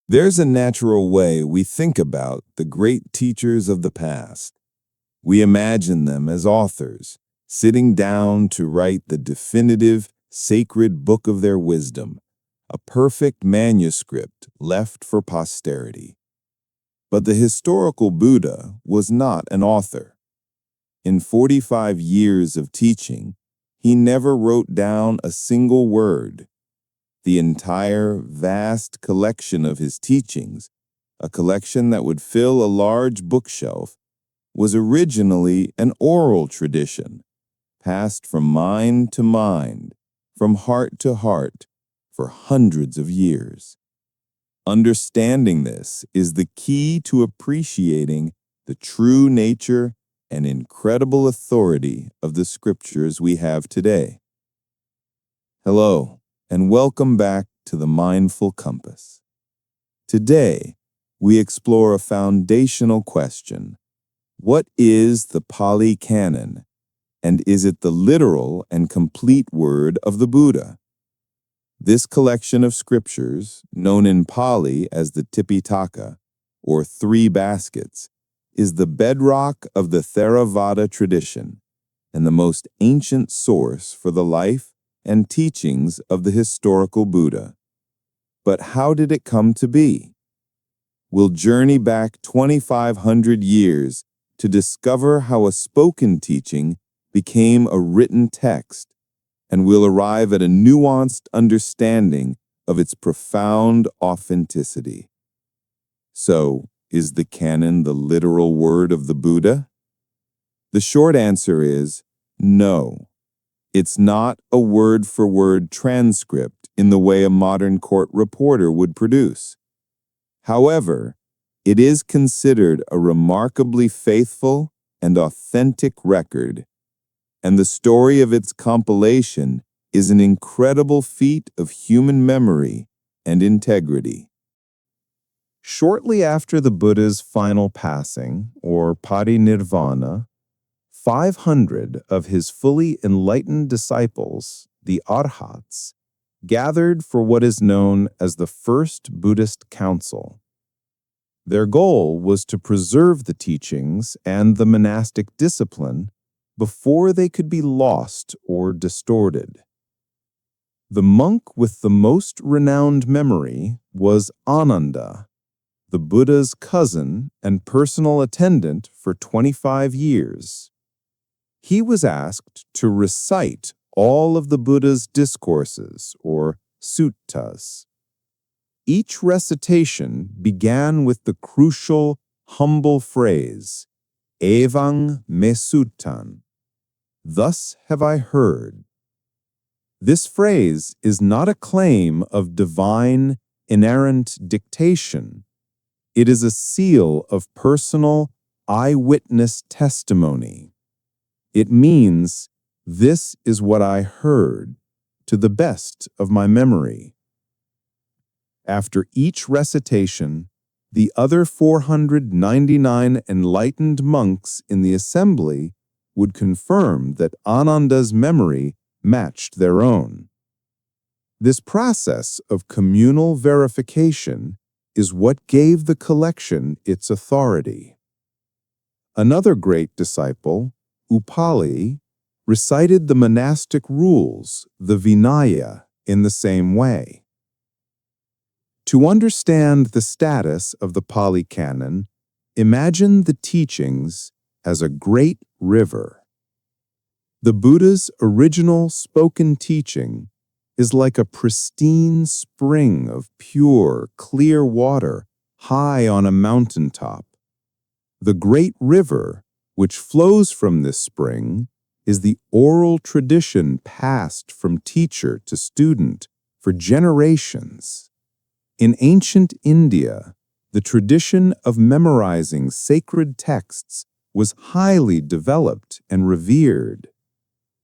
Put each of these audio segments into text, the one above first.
There's a natural way we think about the great teachers of the past. We imagine them as authors, sitting down to write the definitive, sacred book of their wisdom, a perfect manuscript left for posterity. But the historical Buddha was not an author. In 45 years of teaching, he never wrote down a single word. The entire vast collection of his teachings, a collection that would fill a large bookshelf, was originally an oral tradition, passed from mind to mind, from heart to heart, for hundreds of years. Understanding this is the key to appreciating the true nature and incredible authority of the scriptures we have today. Hello, and welcome back to the Mindful Compass. Today, we explore a foundational question. What is the Pali Canon, and is it the literal and complete word of the Buddha? This collection of scriptures, known in Pali as the Tipitaka, or Three Baskets, is the bedrock of the Theravada tradition and the most ancient source for the life and teachings of the historical Buddha. But how did it come to be? We'll journey back 2,500 years to discover how a spoken teaching became a written text, and we'll arrive at a nuanced understanding of its profound authenticity. So, is the canon the literal word of the Buddha? The short answer is no. It's not a word-for-word transcript in the way a modern court reporter would produce. However, it is considered a remarkably faithful and authentic record, and the story of its compilation is an incredible feat of human memory and integrity. Shortly after the Buddha's final passing, or parinirvana, 500 of his fully enlightened disciples, the Arhats, gathered for what is known as the First Buddhist Council. Their goal was to preserve the teachings and the monastic discipline before they could be lost or distorted. The monk with the most renowned memory was Ānanda, the Buddha's cousin and personal attendant for 25 years. He was asked to recite all of the Buddha's discourses, or suttas. Each recitation began with the crucial, humble phrase, "Evang me suttan," "Thus have I heard." This phrase is not a claim of divine, inerrant dictation. It is a seal of personal, eyewitness testimony. It means, "This is what I heard, to the best of my memory." After each recitation, the other 499 enlightened monks in the assembly would confirm that Ānanda's memory matched their own. This process of communal verification is what gave the collection its authority. Another great disciple, Pāli, recited the monastic rules, the Vinaya, in the same way. To understand the status of the Pali Canon, imagine the teachings as a great river. The Buddha's original spoken teaching is like a pristine spring of pure, clear water high on a mountaintop. The great river, which flows from this spring, is the oral tradition passed from teacher to student for generations. In ancient India, the tradition of memorizing sacred texts was highly developed and revered.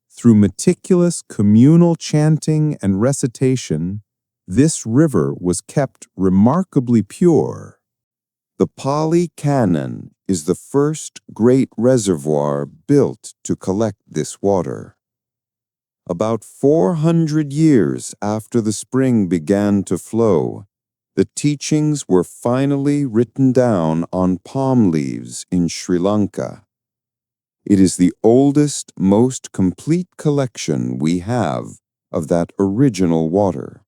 Through meticulous communal chanting and recitation, this river was kept remarkably pure. The Pali Canon is the first great reservoir built to collect this water. About 400 years after the spring began to flow, The teachings were finally written down on palm leaves in Sri Lanka. It is the oldest, most complete collection we have of that original water.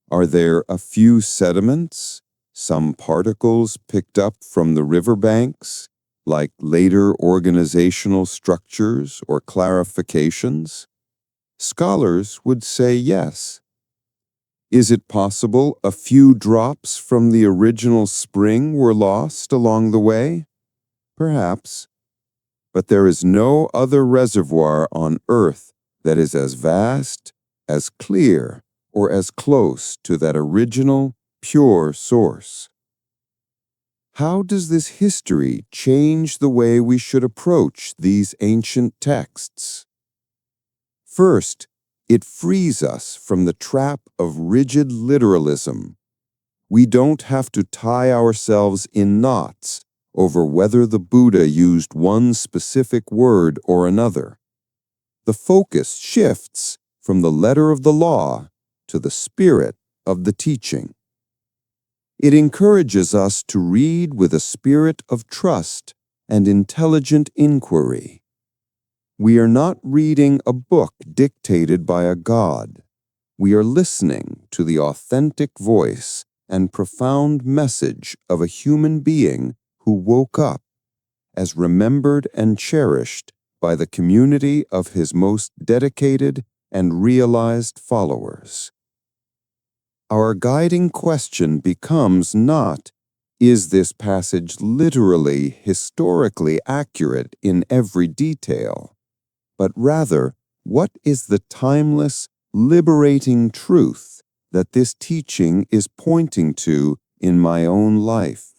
Are there a few sediments, some particles picked up from the riverbanks, like later organizational structures or clarifications? Scholars would say yes. Is it possible a few drops from the original spring were lost along the way? Perhaps. But there is no other reservoir on earth that is as vast, as clear, or as close to that original, pure source. How does this history change the way we should approach these ancient texts? First, it frees us from the trap of rigid literalism. We don't have to tie ourselves in knots over whether the Buddha used one specific word or another. The focus shifts from the letter of the law to the spirit of the teaching. It encourages us to read with a spirit of trust and intelligent inquiry. We are not reading a book dictated by a god. We are listening to the authentic voice and profound message of a human being who woke up, as remembered and cherished by the community of his most dedicated and realized followers. Our guiding question becomes not, is this passage literally, historically accurate in every detail, but rather, what is the timeless, liberating truth that this teaching is pointing to in my own life?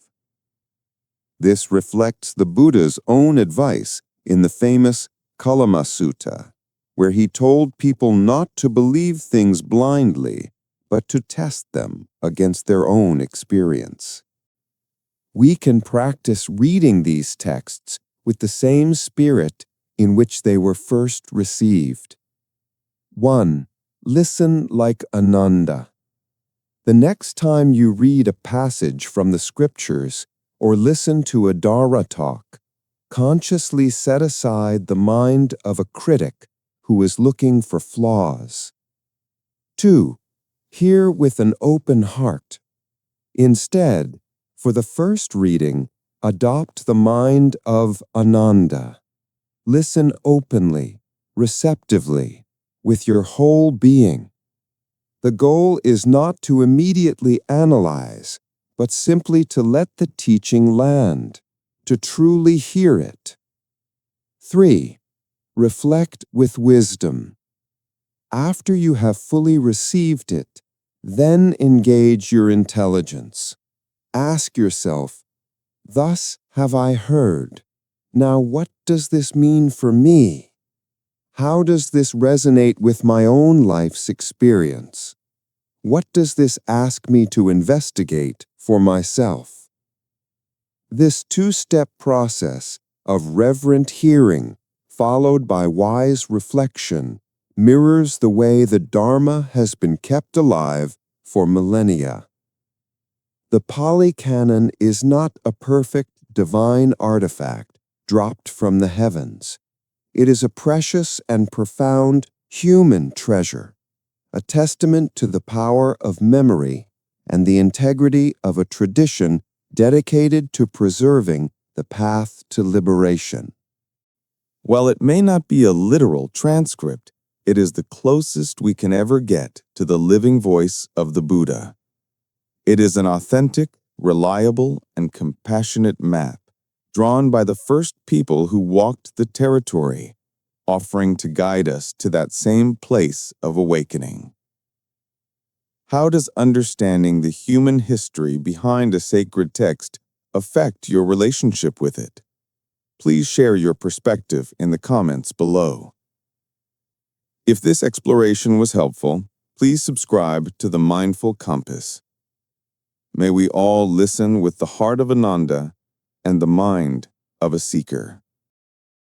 This reflects the Buddha's own advice in the famous Kalama Sutta, where he told people not to believe things blindly, but to test them against their own experience. We can practice reading these texts with the same spirit in which they were first received. 1. Listen like Ānanda. The next time you read a passage from the scriptures or listen to a Dharma talk, consciously set aside the mind of a critic who is looking for flaws. 2. Hear with an open heart. Instead, for the first reading, adopt the mind of Ānanda. Listen openly, receptively, with your whole being. The goal is not to immediately analyze, but simply to let the teaching land, to truly hear it. 3. Reflect with wisdom. After you have fully received it, then engage your intelligence. Ask yourself, thus have I heard. Now what does this mean for me? How does this resonate with my own life's experience? What does this ask me to investigate for myself? This two-step process of reverent hearing, followed by wise reflection, mirrors the way the Dharma has been kept alive for millennia. The Pāli Canon is not a perfect divine artifact dropped from the heavens. It is a precious and profound human treasure, a testament to the power of memory and the integrity of a tradition dedicated to preserving the path to liberation. While it may not be a literal transcript, it is the closest we can ever get to the living voice of the Buddha. It is an authentic, reliable, and compassionate map, drawn by the first people who walked the territory, offering to guide us to that same place of awakening. How does understanding the human history behind a sacred text affect your relationship with it? Please share your perspective in the comments below. If this exploration was helpful, please subscribe to the Mindful Compass. May we all listen with the heart of Ānanda and the mind of a seeker.